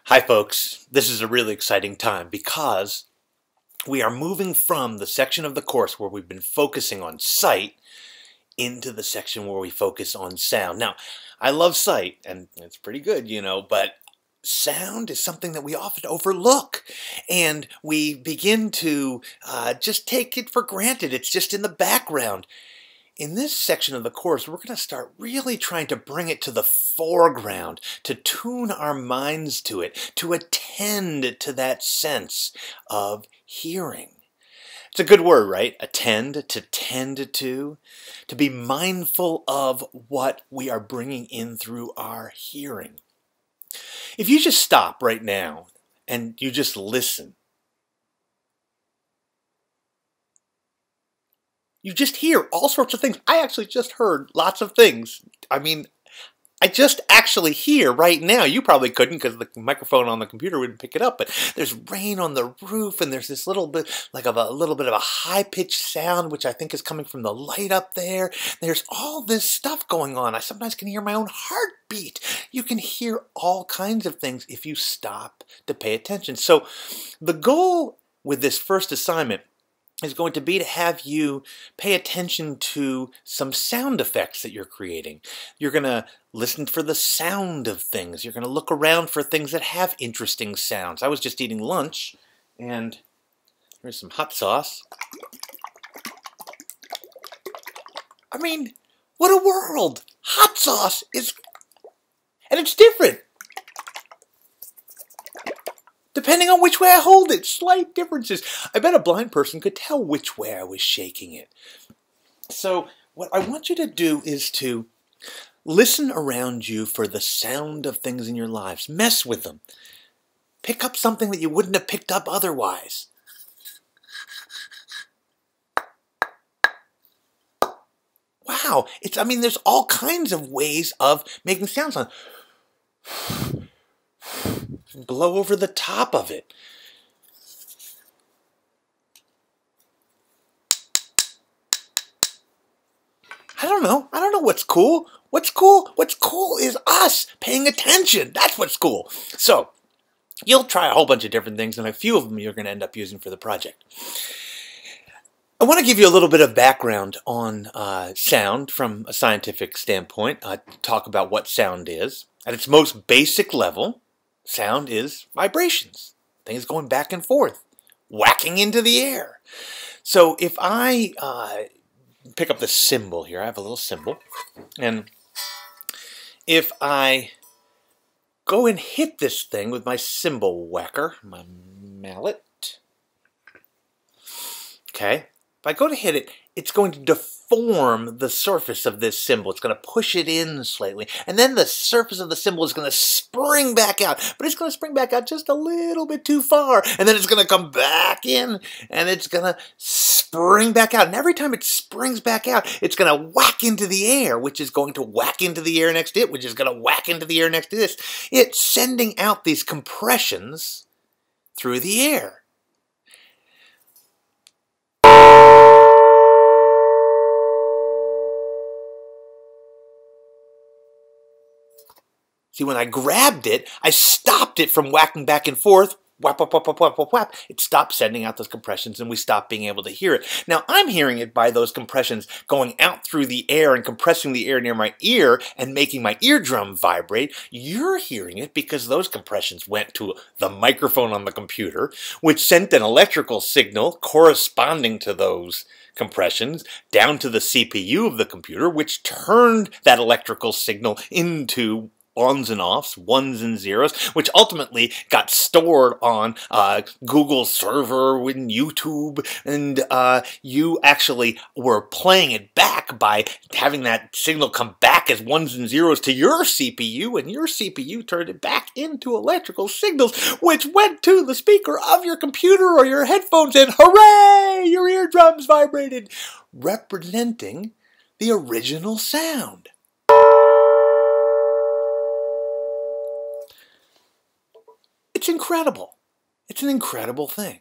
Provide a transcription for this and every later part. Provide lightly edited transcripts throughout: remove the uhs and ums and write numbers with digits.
Hi folks, this is a really exciting time because we are moving from the section of the course where we've been focusing on sight into the section where we focus on sound. Now, I love sight and it's pretty good, but sound is something that we often overlook and we begin to just take it for granted. It's just in the background. In this section of the course, we're going to start really trying to bring it to the foreground, to tune our minds to it, to attend to that sense of hearing. It's a good word, right? Attend, to tend to be mindful of what we are bringing in through our hearing. If you just stop right now and you just listen, you just hear all sorts of things. I actually just heard lots of things. I just actually hear right now. You probably couldn't because the microphone on the computer wouldn't pick it up, but there's rain on the roof and there's this little bit of a high-pitched sound, which I think is coming from the light up there. There's all this stuff going on. I sometimes can hear my own heartbeat. You can hear all kinds of things if you stop to pay attention. So the goal with this first assignment is going to be to have you pay attention to some sound effects that you're creating. You're going to listen for the sound of things. You're going to look around for things that have interesting sounds. I was just eating lunch, and here's some hot sauce. What a world! Hot sauce is... and it's different. Depending on which way I hold it, slight differences. I bet a blind person could tell which way I was shaking it. So what I want you to do is to listen around you for the sound of things in your lives. Mess with them. Pick up something that you wouldn't have picked up otherwise. Wow, there's all kinds of ways of making sounds. Blow over the top of it. I don't know what's cool. What's cool? What's cool is us paying attention. That's what's cool. So, you'll try a whole bunch of different things, and a few of them you're going to end up using for the project. I want to give you a little bit of background on sound from a scientific standpoint. Talk about what sound is. At its most basic level, sound is vibrations, things going back and forth, whacking into the air. So if I pick up the cymbal here, I have a little cymbal, and if I go and hit this thing with my cymbal whacker, my mallet, okay, if I go to hit it, it's going to deform the surface of this cymbal. It's going to push it in slightly. And then the surface of the cymbal is going to spring back out. But it's going to spring back out just a little bit too far. And then it's going to come back in. And it's going to spring back out. And every time it springs back out, it's going to whack into the air, which is going to whack into the air next to it, which is going to whack into the air next to this. It's sending out these compressions through the air. See, when I grabbed it, I stopped it from whacking back and forth. Whap, whap, whap, whap, whap, whap, whap. It stopped sending out those compressions, and we stopped being able to hear it. Now, I'm hearing it by those compressions going out through the air and compressing the air near my ear and making my eardrum vibrate. You're hearing it because those compressions went to the microphone on the computer, which sent an electrical signal corresponding to those compressions down to the CPU of the computer, which turned that electrical signal into ons and offs, ones and zeros, which ultimately got stored on Google's server and YouTube, and you actually were playing it back by having that signal come back as ones and zeros to your CPU, and your CPU turned it back into electrical signals, which went to the speaker of your computer or your headphones, and hooray! Your eardrums vibrated, representing the original sound. It's incredible. It's an incredible thing.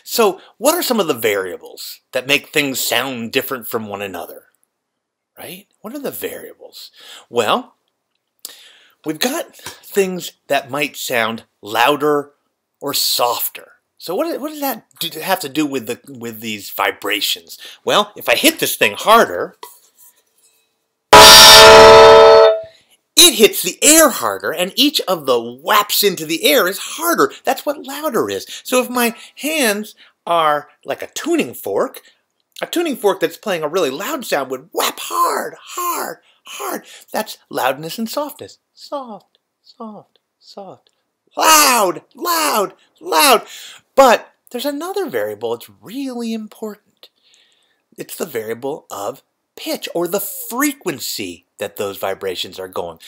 So, what are some of the variables that make things sound different from one another? Right? What are the variables? Well, we've got things that might sound louder or softer. So what does that have to do with these vibrations? Well, if I hit this thing harder, it hits the air harder, and each of the whaps into the air is harder. That's what louder is. So if my hands are like a tuning fork that's playing a really loud sound would whap hard, hard, hard. That's loudness and softness. Soft, soft, soft. Loud, loud, loud. But there's another variable that's really important. It's the variable of pitch, or the frequency that those vibrations are going.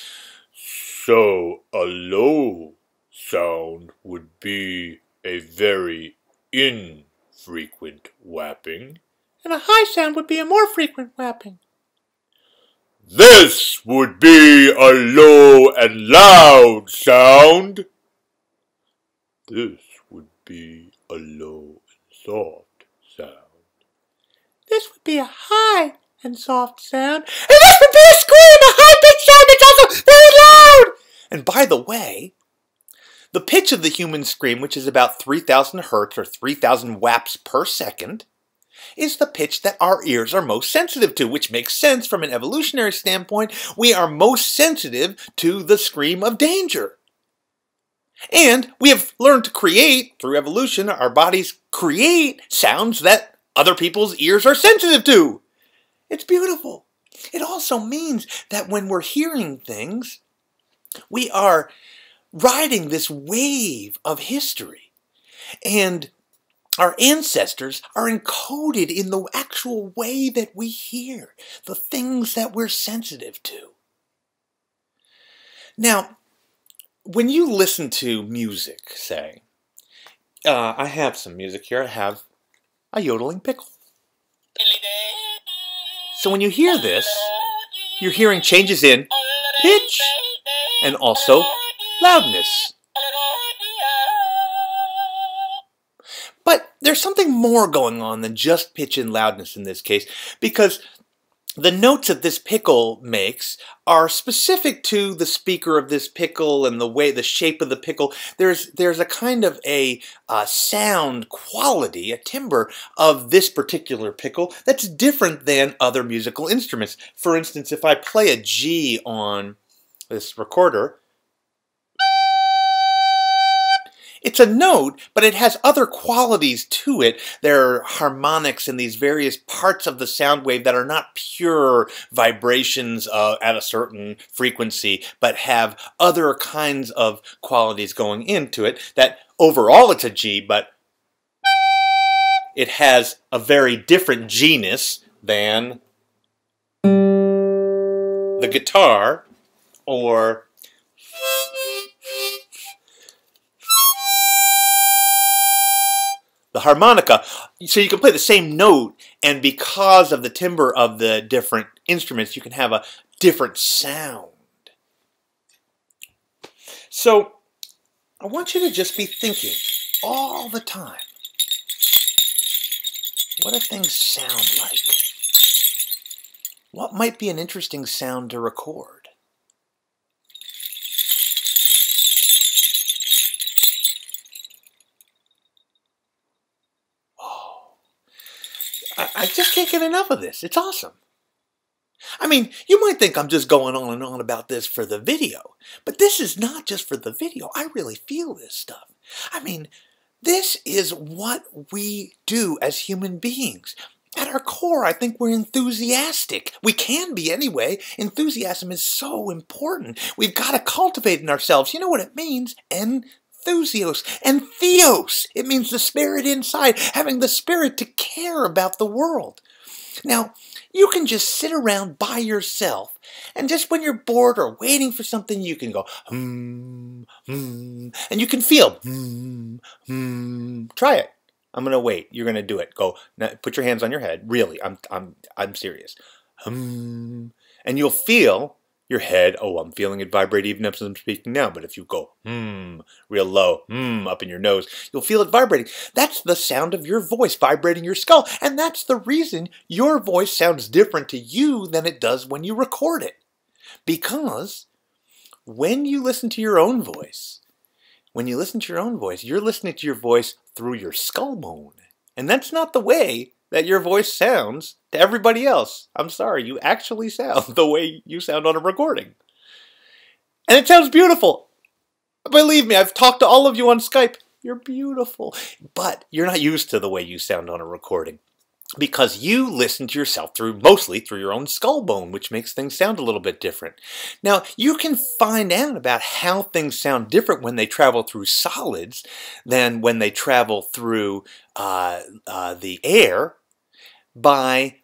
So a low sound would be a very infrequent whapping, and a high sound would be a more frequent whapping. This would be a low and loud sound. This would be a low and soft sound. This would be a high and soft sound. And this would be a scream, a high-pitched sound that's also very loud. And by the way, the pitch of the human scream, which is about 3,000 hertz or 3,000 whaps per second, is the pitch that our ears are most sensitive to, which makes sense from an evolutionary standpoint. We are most sensitive to the scream of danger. And we have learned to create, through evolution, our bodies create sounds that other people's ears are sensitive to. It's beautiful. It also means that when we're hearing things, we are riding this wave of history. And our ancestors are encoded in the actual way that we hear, the things that we're sensitive to. Now, when you listen to music, say, I have some music here. I have a yodeling pickle. So when you hear this, you're hearing changes in pitch and also loudness. But there's something more going on than just pitch and loudness in this case, because the notes that this pickle makes are specific to the speaker of this pickle and the shape of the pickle. There's a kind of a sound quality, a timbre of this particular pickle that's different than other musical instruments. For instance, if I play a G on this recorder, it's a note, but it has other qualities to it. There are harmonics in these various parts of the sound wave that are not pure vibrations at a certain frequency, but have other kinds of qualities going into it. That overall it's a G, but it has a very different G-ness than the guitar or the harmonica. So you can play the same note, and because of the timbre of the different instruments, you can have a different sound. So I want you to just be thinking all the time, what do things sound like? What might be an interesting sound to record? I just can't get enough of this. It's awesome. I mean, you might think I'm just going on and on about this for the video, but this is not just for the video. I really feel this stuff. I mean, this is what we do as human beings. At our core, I think we're enthusiastic. We can be anyway. Enthusiasm is so important. We've got to cultivate in ourselves. You know what it means? Enthusios and theos. It means the spirit inside, having the spirit to care about the world. Now, you can just sit around by yourself, and just when you're bored or waiting for something, you can go, and you can feel, Try it. I'm going to wait. You're going to do it. Go, now, put your hands on your head. Really, I'm serious. And you'll feel your head. Oh, I'm feeling it vibrate even as I'm speaking now. But if you go, real low, up in your nose, you'll feel it vibrating. That's the sound of your voice vibrating your skull. And that's the reason your voice sounds different to you than it does when you record it. Because when you listen to your own voice, you're listening to your voice through your skull bone. And that's not the way that your voice sounds to everybody else. I'm sorry, you actually sound the way you sound on a recording. And it sounds beautiful. Believe me, I've talked to all of you on Skype. You're beautiful. But you're not used to the way you sound on a recording, because you listen to yourself mostly through your own skull bone, which makes things sound a little bit different. Now, you can find out about how things sound different when they travel through solids than when they travel through the air by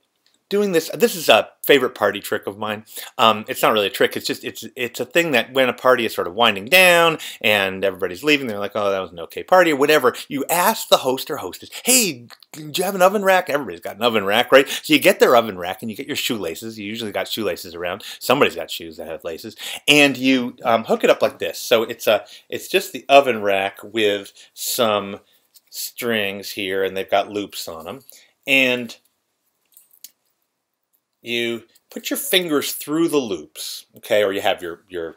doing this. This is a favorite party trick of mine. It's not really a trick. It's just it's a thing that when a party is sort of winding down and everybody's leaving, they're like, oh, that was an okay party or whatever. You ask the host or hostess, hey, do you have an oven rack? Everybody's got an oven rack, right? So you get their oven rack and you get your shoelaces. You usually got shoelaces around. Somebody's got shoes that have laces, and you hook it up like this. So it's just the oven rack with some strings here, and they've got loops on them, and you put your fingers through the loops, okay, or you have your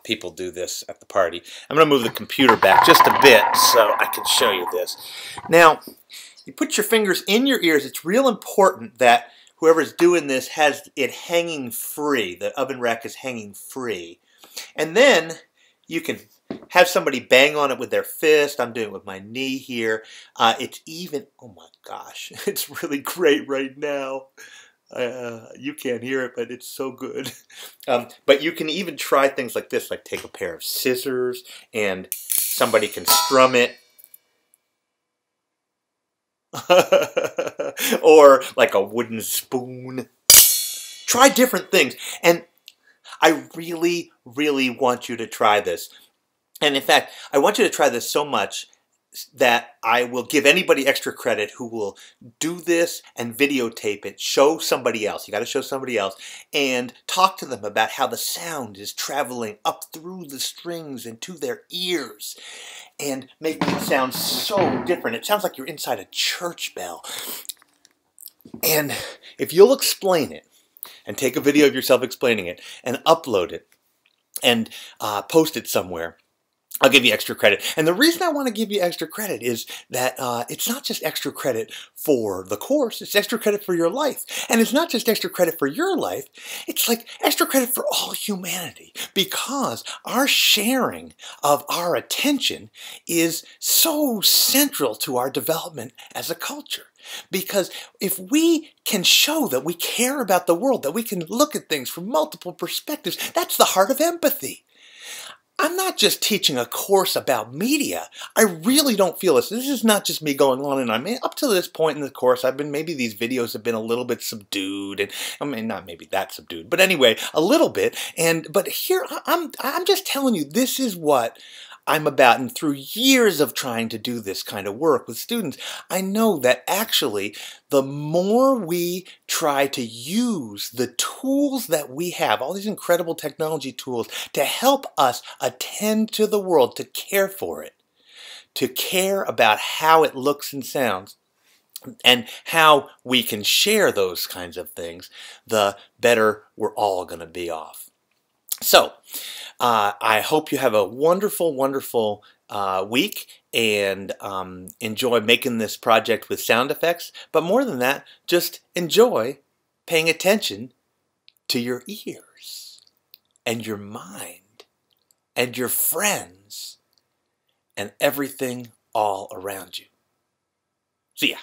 people do this at the party. I'm going to move the computer back just a bit so I can show you this. Now, you put your fingers in your ears. It's real important that whoever's doing this has it hanging free. The oven rack is hanging free. And then you can have somebody bang on it with their fist. I'm doing it with my knee here. It's even, oh my gosh, it's really great right now. You can't hear it, but it's so good. But you can even try things like this, like take a pair of scissors and somebody can strum it. Or like a wooden spoon. Try different things. And I really, really want you to try this. And in fact, I want you to try this so much that I will give anybody extra credit who will do this and videotape it, show somebody else. You got to show somebody else and talk to them about how the sound is traveling up through the strings and to their ears and making it sound so different. It sounds like you're inside a church bell. And if you'll explain it and take a video of yourself explaining it and upload it and post it somewhere, I'll give you extra credit. And the reason I want to give you extra credit is that it's not just extra credit for the course, it's extra credit for your life. And it's not just extra credit for your life, it's like extra credit for all humanity, because our sharing of our attention is so central to our development as a culture. Because if we can show that we care about the world, that we can look at things from multiple perspectives, that's the heart of empathy. I'm not just teaching a course about media. I really don't feel this. This is not just me going on and on. Up to this point in the course, maybe these videos have been a little bit subdued, and I mean, not maybe that subdued, but anyway, a little bit. But here, I'm just telling you, this is what I'm about. And through years of trying to do this kind of work with students, I know that actually the more we try to use the tools that we have, all these incredible technology tools, to help us attend to the world, to care for it, to care about how it looks and sounds, and how we can share those kinds of things, the better we're all going to be off. So, I hope you have a wonderful, wonderful week and enjoy making this project with sound effects. But more than that, just enjoy paying attention to your ears and your mind and your friends and everything all around you. See ya.